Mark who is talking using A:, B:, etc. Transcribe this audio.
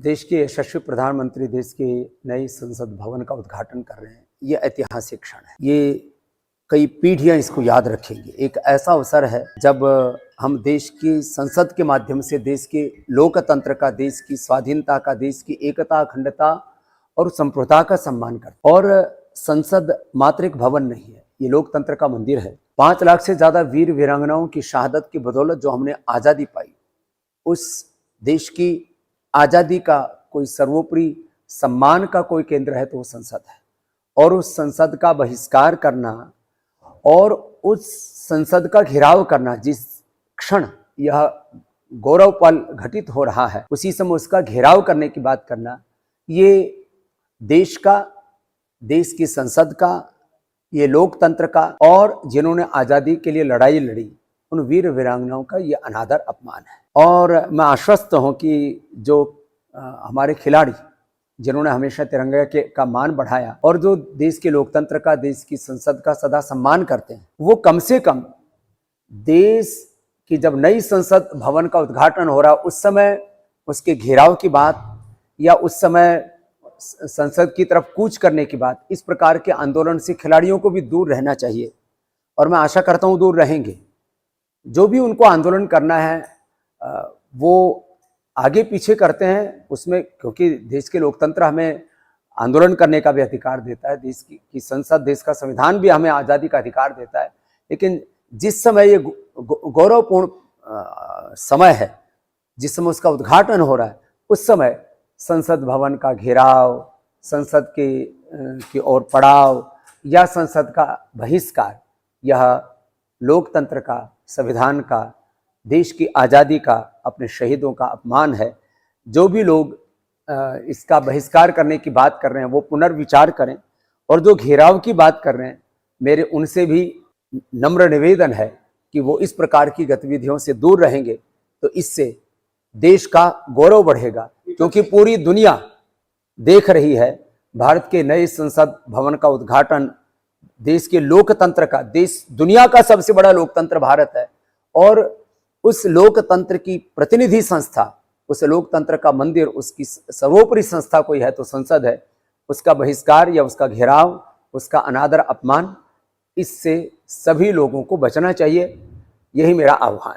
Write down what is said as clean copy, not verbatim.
A: देश के यशस्वी प्रधानमंत्री देश के नए संसद भवन का उद्घाटन कर रहे हैं। ये ऐतिहासिक क्षण है। ये कई पीढ़ियां इसको याद रखेंगी। एक ऐसा अवसर है जब हम देश की संसद के माध्यम से देश के लोकतंत्र का, देश की स्वाधीनता का, देश की एकता, अखंडता और संप्रभुता का सम्मान करते हैं। और संसद मात्र एक भवन नहीं है, ये लोकतंत्र का मंदिर है। 5 लाख से ज्यादा वीर वीरांगनाओं की शहादत की बदौलत जो हमने आज़ादी पाई, उस देश की आज़ादी का कोई सर्वोपरि सम्मान का कोई केंद्र है तो वो संसद है। और उस संसद का बहिष्कार करना और उस संसद का घेराव करना, जिस क्षण यह गौरव पल घटित हो रहा है उसी समय उसका घेराव करने की बात करना, ये देश का, देश की संसद का, ये लोकतंत्र का और जिन्होंने आज़ादी के लिए लड़ाई लड़ी उन वीर वीरांगनाओं का ये अनादर अपमान है। और मैं आश्वस्त हूँ कि जो हमारे खिलाड़ी जिन्होंने हमेशा तिरंगे का मान बढ़ाया और जो देश के लोकतंत्र का, देश की संसद का सदा सम्मान करते हैं, वो कम से कम देश की जब नई संसद भवन का उद्घाटन हो रहा उस समय उसके घेराव की बात या उस समय संसद की तरफ कूच करने की बात, इस प्रकार के आंदोलन से खिलाड़ियों को भी दूर रहना चाहिए। और मैं आशा करता हूँ दूर रहेंगे। जो भी उनको आंदोलन करना है वो आगे पीछे करते हैं उसमें, क्योंकि देश के लोकतंत्र हमें आंदोलन करने का भी अधिकार देता है, देश की संसद, देश का संविधान भी हमें आज़ादी का अधिकार देता है। लेकिन जिस समय ये गौरवपूर्ण समय है, जिस समय उसका उद्घाटन हो रहा है, उस समय संसद भवन का घेराव, संसद की ओर पड़ाव या संसद का बहिष्कार, यह लोकतंत्र का, संविधान का, देश की आज़ादी का, अपने शहीदों का अपमान है। जो भी लोग इसका बहिष्कार करने की बात कर रहे हैं वो पुनर्विचार करें, और जो घेराव की बात कर रहे हैं, मेरे उनसे भी नम्र निवेदन है कि वो इस प्रकार की गतिविधियों से दूर रहेंगे तो इससे देश का गौरव बढ़ेगा। क्योंकि पूरी दुनिया देख रही है भारत के नए संसद भवन का उद्घाटन, देश के लोकतंत्र का, देश दुनिया का सबसे बड़ा लोकतंत्र भारत है, और उस लोकतंत्र की प्रतिनिधि संस्था, उस लोकतंत्र का मंदिर, उसकी सर्वोपरि संस्था कोई है तो संसद है। उसका बहिष्कार या उसका घेराव, उसका अनादर, अपमान, इससे सभी लोगों को बचना चाहिए। यही मेरा आह्वान।